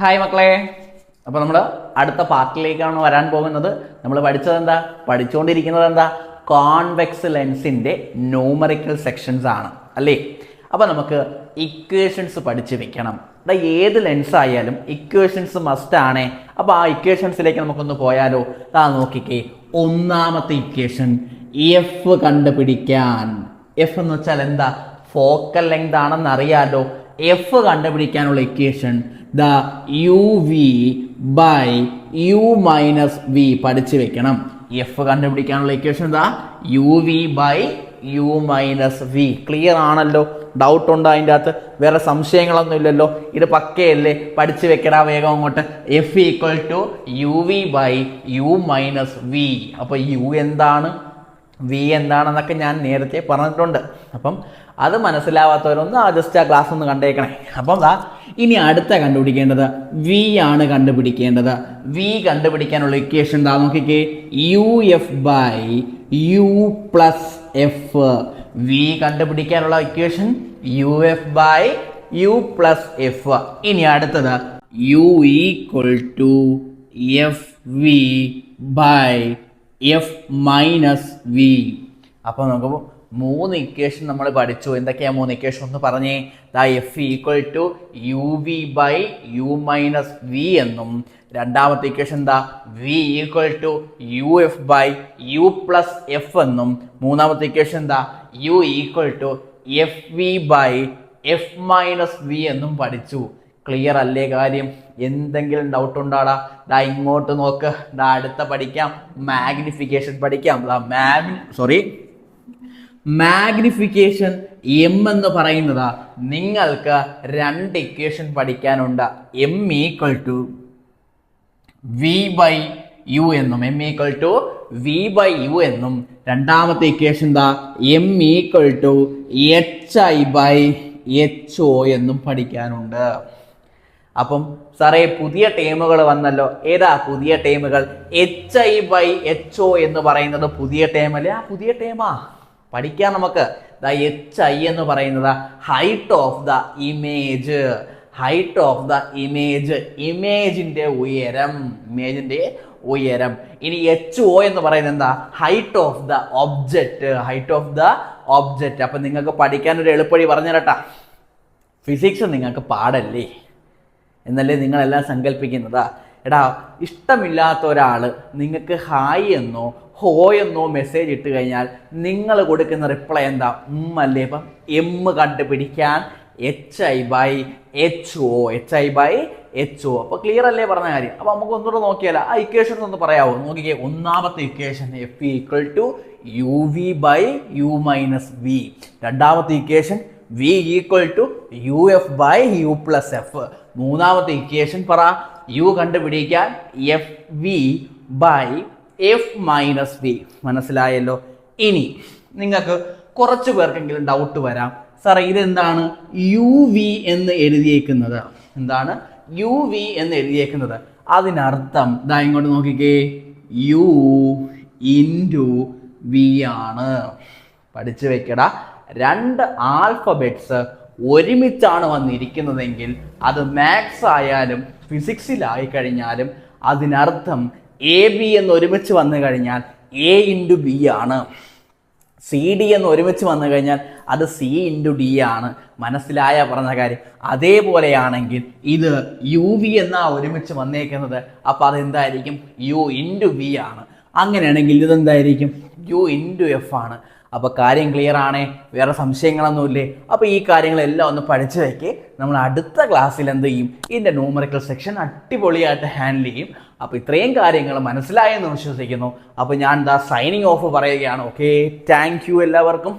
Hi മക്കളെ, അപ്പോൾ നമ്മൾ അടുത്ത പാർട്ടിലേക്കാണ് വരാൻ പോകുന്നത്. നമ്മൾ പഠിച്ചുകൊണ്ടിരിക്കുന്നത് എന്താ, കോൺവെക്സ് ലെൻസിൻ്റെ ന്യൂമറിക്കൽ സെക്ഷൻസ് ആണ് അല്ലേ. അപ്പോൾ നമുക്ക് ഇക്വേഷൻസ് പഠിച്ച് വെക്കണം. ഏത് ലെൻസ് ആയാലും ഇക്വേഷൻസ് മസ്റ്റ് ആണ്. അപ്പോൾ ആ ഇക്വേഷൻസിലേക്ക് നമുക്കൊന്ന് പോയാലോ. നോക്കിക്കേ, ഒന്നാമത്തെ ഇക്വേഷൻ എഫ് കണ്ടുപിടിക്കാൻ. എഫ് എന്ന് വെച്ചാൽ എന്താ, ഫോക്കൽ ലെങ്ത് ആണെന്ന് അറിയാലോ. എഫ് കണ്ടുപിടിക്കാനുള്ള equation the u V by U minus v പഠിച്ചു വെക്കണം. എഫ് കണ്ടുപിടിക്കാനുള്ള equation the u V by U minus v. Clear ആണല്ലോ? ഡൗട്ട് ഉണ്ടോ അതിൻ്റെ അകത്ത്? വേറെ സംശയങ്ങളൊന്നും ഇല്ലല്ലോ? ഇത് പക്കയല്ലേ? പഠിച്ചു വെക്കടാ വേഗം അങ്ങോട്ട്. F equal to U V by U minus V. അപ്പോൾ യു എന്താണ്, വി എന്താണെന്നൊക്കെ ഞാൻ നേരത്തെ പറഞ്ഞിട്ടുണ്ട്. അപ്പം അത് മനസ്സിലാവാത്തവരൊന്ന് ജസ്റ്റ് ആ ക്ലാസ് ഒന്ന് കണ്ടേക്കണേ. അപ്പം ഇനി അടുത്ത കണ്ടുപിടിക്കേണ്ടത് വി ആണ് കണ്ടുപിടിക്കേണ്ടത്. വി കണ്ടുപിടിക്കാനുള്ള ഇക്വേഷൻ നോക്കിക്കേ, U F by U plus F. V കണ്ടുപിടിക്കാനുള്ള equation U F by U plus F. ഇനി അടുത്തത് U equal to F V by F minus V. അപ്പോൾ നമുക്ക് മൂന്ന് ഇക്വേഷൻ നമ്മൾ പഠിച്ചു. എന്തൊക്കെയാ മൂന്ന് ഇക്വേഷൻ ഒന്ന് പറഞ്ഞേ. F equal to U V by U minus v എന്നും, രണ്ടാമത്തെ equation V equal to U F by U plus f എന്നും, മൂന്നാമത്തെ equation u equal to F V by F minus v എന്നും പഠിച്ചു. ക്ലിയർ അല്ലേ കാര്യം? എന്തെങ്കിലും ഡൗട്ട് ഉണ്ടാടാ? ഇങ്ങോട്ട് നോക്ക്. അടുത്ത പഠിക്കാം, മാഗ്നിഫിക്കേഷൻ പഠിക്കാം. മാഗ്നിഫിക്കേഷൻ എം എന്ന് പറയുന്നത് നിങ്ങൾക്ക് രണ്ട് ഇക്വേഷൻ പഠിക്കാനുണ്ട്. M equal to V by U എന്നും, M equal to V by U എന്നും, രണ്ടാമത്തെ equation M equal to H I by H O എന്നും പഠിക്കാനുണ്ട്. അപ്പം സാറേ പുതിയ ടേമുകൾ വന്നല്ലോ. ഏതാ പുതിയ ടേമുകൾ? H I by H O എന്ന് പറയുന്നത് പുതിയ ടേമല്ലേ? ആ പുതിയ ടേമാ പഠിക്കാം നമുക്ക്. എച്ച് ഐ എന്ന് പറയുന്നത് height of the image. Height of the image, ഇമേജിന്റെ ഉയരം, ഇമേജിന്റെ ഉയരം. ഇനി എച്ച് ഒ എന്ന് പറയുന്നത് എന്താ? Height of the object, height of the object. അപ്പൊ നിങ്ങൾക്ക് പഠിക്കാൻ ഒരു എളുപ്പവഴി പറഞ്ഞു തരട്ടാ. ഫിസിക്സ് നിങ്ങൾക്ക് പാടല്ലേ എന്നല്ലേ നിങ്ങളെല്ലാം സങ്കല്പിക്കുന്നത്. എടാ, ഇഷ്ടമില്ലാത്ത ഒരാൾ നിങ്ങൾക്ക് ഹായ് എന്നോ ഹോ എന്നോ മെസ്സേജ് ഇട്ട് കഴിഞ്ഞാൽ നിങ്ങൾ കൊടുക്കുന്ന റിപ്ലൈ എന്താ? അല്ലേ? അപ്പം എം കണ്ടുപിടിക്കാൻ h I by H o, h I by H o. അപ്പോൾ ക്ലിയർ അല്ലേ പറഞ്ഞ കാര്യം? അപ്പോൾ നമുക്ക് ഒന്നുകൂടെ നോക്കിയാലോ. ആ ഇക്വേഷൻ ഒന്ന് പറയാമോ? നോക്കിക്കേ, ഒന്നാമത്തെ equation F equal to U V by U minus V. രണ്ടാമത്തെ equation V equal to U F by U plus F. മൂന്നാമത്തെ ഇക്വേഷൻ പറ, യു കണ്ടുപിടിക്കാൻ F V by F minus V. മനസ്സിലായല്ലോ? ഇനി നിങ്ങൾക്ക് കുറച്ച് പേർക്കെങ്കിലും ഡൗട്ട് വരാം, സാറേ ഇതെന്താണ് യു വി എന്ന് എഴുതിയേക്കുന്നത്? എന്താണ് യു വി എന്ന് എഴുതിയേക്കുന്നത്? അതിനർത്ഥം ഇങ്ങോട്ട് നോക്കിക്കേ, യു ഇൻറ്റു വി ആണ്. പഠിച്ചു വെക്കടാ. രണ്ട് ആൽഫബറ്റ്സ് ഒരുമിച്ചാണ് വന്നിരിക്കുന്നതെങ്കിൽ അത് മാത്സ് ആയാലും ഫിസിക്സിലായി കഴിഞ്ഞാലും അതിനർത്ഥം എ ബി എന്ന് ഒരുമിച്ച് വന്നു കഴിഞ്ഞാൽ എ ഇൻറ്റു ബി ആണ്. സി ഡി എന്ന് ഒരുമിച്ച് വന്നു കഴിഞ്ഞാൽ അത് സി ഇൻറ്റു ഡി ആണ്. മനസ്സിലായ പറഞ്ഞ കാര്യം? അതേപോലെയാണെങ്കിൽ ഇത് യു വി എന്നാ ഒരുമിച്ച് വന്നേക്കുന്നത്, അപ്പോൾ അതെന്തായിരിക്കും? യു ഇൻറ്റു വി ആണ്. അങ്ങനെയാണെങ്കിൽ ഇതെന്തായിരിക്കും? യു ഇൻറ്റു എഫ് ആണ്. അപ്പോൾ കാര്യം ക്ലിയർ ആണേ? വേറെ സംശയങ്ങളൊന്നുമില്ലേ? അപ്പോൾ ഈ കാര്യങ്ങളെല്ലാം ഒന്ന് പഠിച്ചു വയ്ക്ക്. നമ്മൾ അടുത്ത ക്ലാസ്സിൽ എന്ത് ചെയ്യും? ഇതിൻ്റെ ന്യൂമറിക്കൽ സെക്ഷൻ അടിപൊളിയായിട്ട് ഹാൻഡിൽ ചെയ്യും. അപ്പോൾ ഇത്രയും കാര്യങ്ങൾ മനസ്സിലായെന്ന് വിശ്വസിക്കുന്നു. അപ്പോൾ ഞാൻ സൈനിങ് ഓഫ് പറയുകയാണ്. ഓക്കെ, താങ്ക് യു എല്ലാവർക്കും.